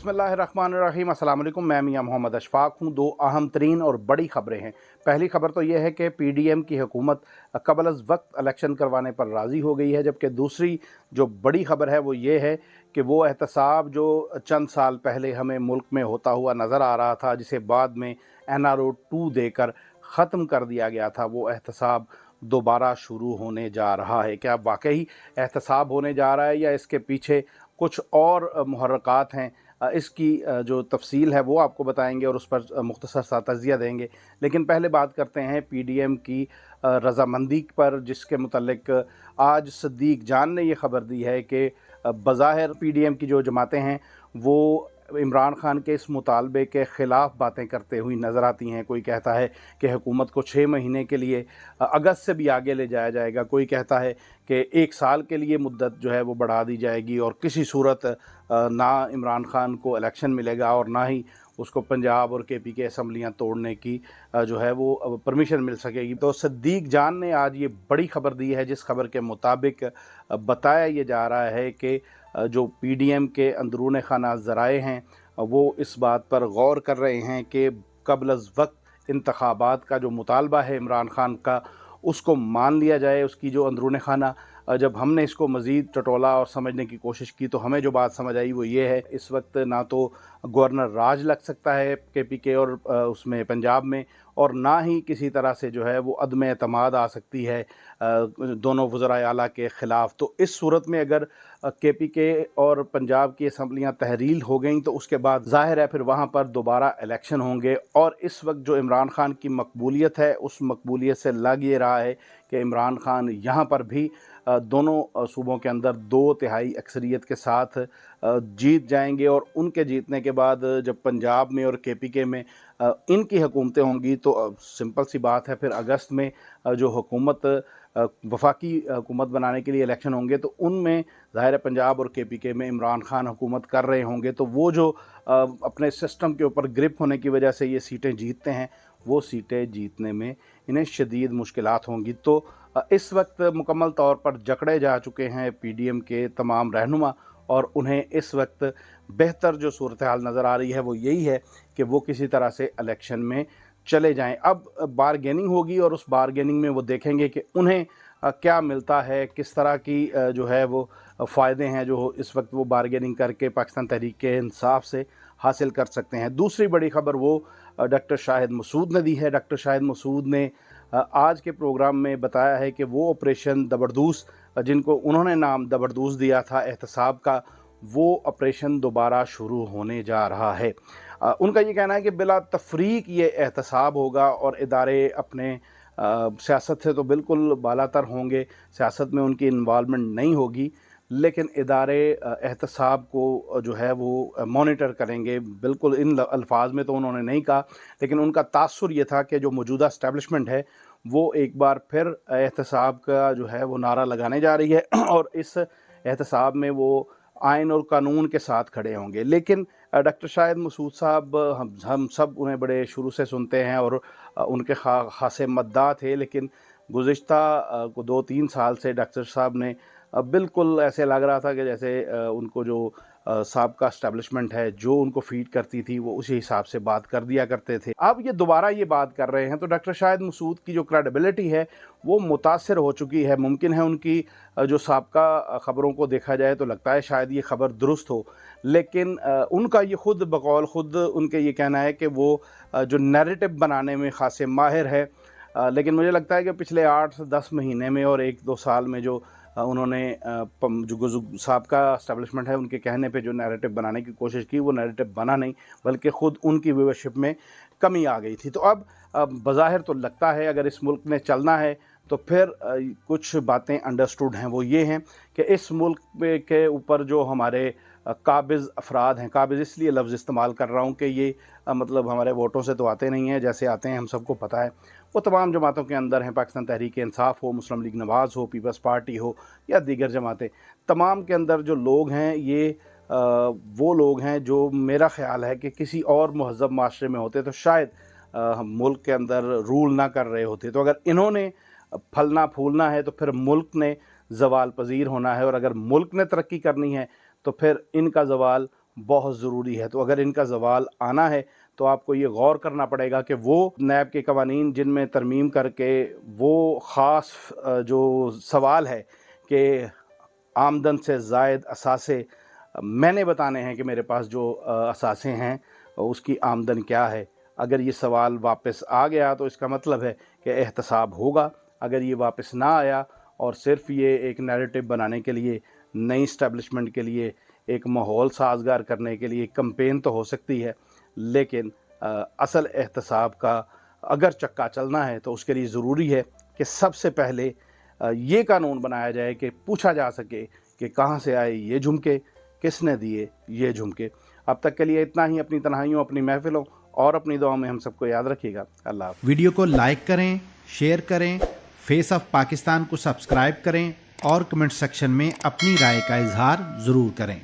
बिस्मिल्लाहिर्रहमानिर्रहीम। अस्सलाम वालेकुम। मैं मियां मोहम्मद अशफाक हूँ। दो अहम तरीन और बड़ी ख़बरें हैं। पहली ख़बर तो यह है कि PDM की हुकूमत क़बल अज़ वक्त इलेक्शन करवाने पर राज़ी हो गई है, जबकि दूसरी जो बड़ी ख़बर है वो ये है कि वो एहतसाब जो चंद साल पहले हमें मुल्क में होता हुआ नज़र आ रहा था, जिसे बाद में NRO 2 देकर ख़त्म कर दिया गया था, वो एहतसाब दोबारा शुरू होने जा रहा है। क्या वाकई एहतसाब होने जा रहा है या इसके पीछे कुछ और मुहर्रकात हैं? इसकी जो तफसील है वो आपको बताएंगे और उस पर मुख्तसर सा तज़िया देंगे। लेकिन पहले बात करते हैं PDM की रज़ामंदी पर, जिसके मुतल्लिक आज सिद्दीक़ जान ने ये ख़बर दी है कि बज़ाहिर PDM की जो जमातें हैं वो इमरान खान के इस मुतालबे के ख़िलाफ़ बातें करते हुई नज़र आती हैं। कोई कहता है कि हुकूमत को 6 महीने के लिए अगस्त से भी आगे ले जाया जाएगा, कोई कहता है कि 1 साल के लिए मुद्दत जो है वो बढ़ा दी जाएगी और किसी सूरत ना इमरान खान को इलेक्शन मिलेगा और ना ही उसको पंजाब और KP के असम्बलियाँ तोड़ने की जो है वो परमिशन मिल सकेगी। तो सिद्दीक़ जान ने आज ये बड़ी ख़बर दी है, जिस ख़बर के मुताबिक बताया ये जा रहा है कि जो PDM के अंदरून खाना ज़राए हैं वो इस बात पर गौर कर रहे हैं कि क़ब्ल अज़ वक्त इंतख़ाबात का जो मुतालबा है इमरान खान का, उसको मान लिया जाए। उसकी जो अंदरून खाना जब हमने इसको मज़ीद टटोला और समझने की कोशिश की तो हमें जो बात समझ आई वो ये है, इस वक्त ना तो गवर्नर राज लग सकता है KP के और उसमें पंजाब में, और ना ही किसी तरह से जो है वो अदम एतमाद आ सकती है दोनों वज़राए आला के ख़िलाफ़। तो इस सूरत में अगर KP के और पंजाब की असम्बलियाँ तहरील हो गई तो उसके बाद ज़ाहिर है फिर वहाँ पर दोबारा इलेक्शन होंगे। और इस वक्त जो इमरान खान की मकबूलियत है, उस मकबूलियत से लग ये रहा है कि इमरान खान यहाँ पर भी दोनों सूबों के अंदर 2/3 अक्सरियत के साथ जीत जाएंगे। और उनके जीतने के बाद जब पंजाब में और KP के में इनकी हुकूमतें होंगी तो सिंपल सी बात है, फिर अगस्त में जो हुकूमत वफाकी हुकूमत बनाने के लिए इलेक्शन होंगे तो उनमें ज़ाहिर है पंजाब और KP के में इमरान खान हुकूमत कर रहे होंगे, तो वो जो अपने सिस्टम के ऊपर ग्रिप होने की वजह से ये सीटें जीतते हैं, वो सीटें जीतने में इन्हें शदीद मुश्किलात होंगी। तो इस वक्त मुकम्मल तौर पर जकड़े जा चुके हैं PDM के तमाम रहनुमा, और उन्हें इस वक्त बेहतर जो सूरत हाल नज़र आ रही है वो यही है कि वो किसी तरह से इलेक्शन में चले जाएं। अब बारगेनिंग होगी और उस बारगेनिंग में वो देखेंगे कि उन्हें क्या मिलता है, किस तरह की जो है वो फ़ायदे हैं जो इस वक्त वो बारगेनिंग करके पाकिस्तान तहरीक-ए-इंसाफ से हासिल कर सकते हैं। दूसरी बड़ी ख़बर वो डॉक्टर शाहिद मसूद ने दी है। डॉक्टर शाहिद मसूद ने आज के प्रोग्राम में बताया है कि वो ऑपरेशन दबरदूस, जिनको उन्होंने नाम दबरदूस दिया था एहतसाब का, वो ऑपरेशन दोबारा शुरू होने जा रहा है। उनका ये कहना है कि बिला तफरीक ये एहतसाब होगा और इदारे अपने सियासत से तो बिल्कुल बालातर होंगे, सियासत में उनकी इन्वॉल्वमेंट नहीं होगी, लेकिन इदारे एहतसाब को जो है वो मॉनिटर करेंगे। बिल्कुल इन अल्फाज में तो उन्होंने नहीं कहा, लेकिन उनका तासुर ये था कि जो मौजूदा इस्टेब्लिशमेंट है वो एक बार फिर एहतसाब का जो है वो नारा लगाने जा रही है और इस एहतसाब में वो आइन और कानून के साथ खड़े होंगे। लेकिन डॉक्टर शाहिद मसूद साहब, हम सब उन्हें बड़े शुरू से सुनते हैं और उनके खासे मद्दाह थे, लेकिन गुज़िश्ता 2-3 साल से डॉक्टर साहब ने बिल्कुल ऐसे लग रहा था कि जैसे उनको जो साबका इस्टेब्लिशमेंट है जो उनको फीड करती थी वो उसी हिसाब से बात कर दिया करते थे। अब ये दोबारा ये बात कर रहे हैं तो डॉक्टर शाहिद मसूद की जो क्रेडिबिलिटी है वो मुतासर हो चुकी है। मुमकिन है उनकी जो साबका ख़बरों को देखा जाए तो लगता है शायद ये ख़बर दुरुस्त हो, लेकिन उनका ये ख़ुद बकौल ख़ुद उनके ये कहना है कि वो जो नैरेटिव बनाने में ख़ासे माहिर है। लेकिन मुझे लगता है कि पिछले 8 से 10 महीने में और 1-2 साल में जो उन्होंने जो साबका इस्टेब्लिशमेंट है उनके कहने पे जो नैरेटिव बनाने की कोशिश की, वो नैरेटिव बना नहीं, बल्कि ख़ुद उनकी व्यूअरशिप में कमी आ गई थी। तो अब बज़ाहिर तो लगता है अगर इस मुल्क में चलना है तो फिर कुछ बातें अंडरस्टूड हैं, वो ये हैं कि इस मुल्क के ऊपर जो हमारे काबिज़ अफराद हैं, काबिज़ इसलिए लफ्ज़ इस्तेमाल कर रहा हूँ कि ये मतलब हमारे वोटों से तो आते नहीं हैं, जैसे आते हैं हम सबको पता है, वो तमाम जमातों के अंदर हैं। पाकिस्तान तहरीक-ए-इंसाफ हो, मुस्लिम लीग नवाज़ हो, पीपल्स पार्टी हो या दीगर जमातें, तमाम के अंदर जो लोग हैं ये वो लोग हैं जो मेरा ख़्याल है कि किसी और महज़्ज़ब माशरे में होते तो शायद हम मुल्क के अंदर रूल ना कर रहे होते। तो अगर इन्होंने फलना फूलना है तो फिर मुल्क ने ज़वाल पज़ीर होना है, और अगर मुल्क ने तरक्की करनी है तो फिर इनका ज़वाल بہت ضروری ہے. تو اگر ان کا زوال آنا ہے تو آپ کو یہ غور کرنا پڑے گا کہ وہ نیب کے قوانین جن میں ترمیم کر کے وہ خاص جو سوال ہے کہ آمدن سے زائد اثاثے میں نے بتانے ہیں کہ میرے پاس جو اثاثے ہیں اس کی آمدن کیا ہے. اگر یہ سوال واپس آ گیا تو اس کا مطلب ہے کہ احتساب ہوگا. اگر یہ واپس نہ آیا اور صرف یہ ایک نیریٹو بنانے کے لیے، نئی اسٹیبلشمنٹ کے لیے، ایک ماحول سازگار کرنے کے لیے کمپین تو ہو سکتی ہے، لیکن اصل احتساب کا اگر چکا چلنا ہے تو اس کے لیے ضروری ہے کہ سب سے پہلے یہ قانون بنایا جائے کہ پوچھا جا سکے کہ کہاں سے آئے یہ جھمکے، کس نے دیے یہ جھمکے. اب تک کے لیے اتنا ہی. اپنی تنہائیوں، اپنی محفلوں اور اپنی دعاؤں میں ہم سب کو یاد رکھیے گا. اللہ حافظ. ویڈیو کو لائک کریں، شیئر کریں، فیس آف پاکستان کو سبسکرائب کریں اور کمنٹ سیکشن میں اپنی رائے کا اظہار ضرور کریں.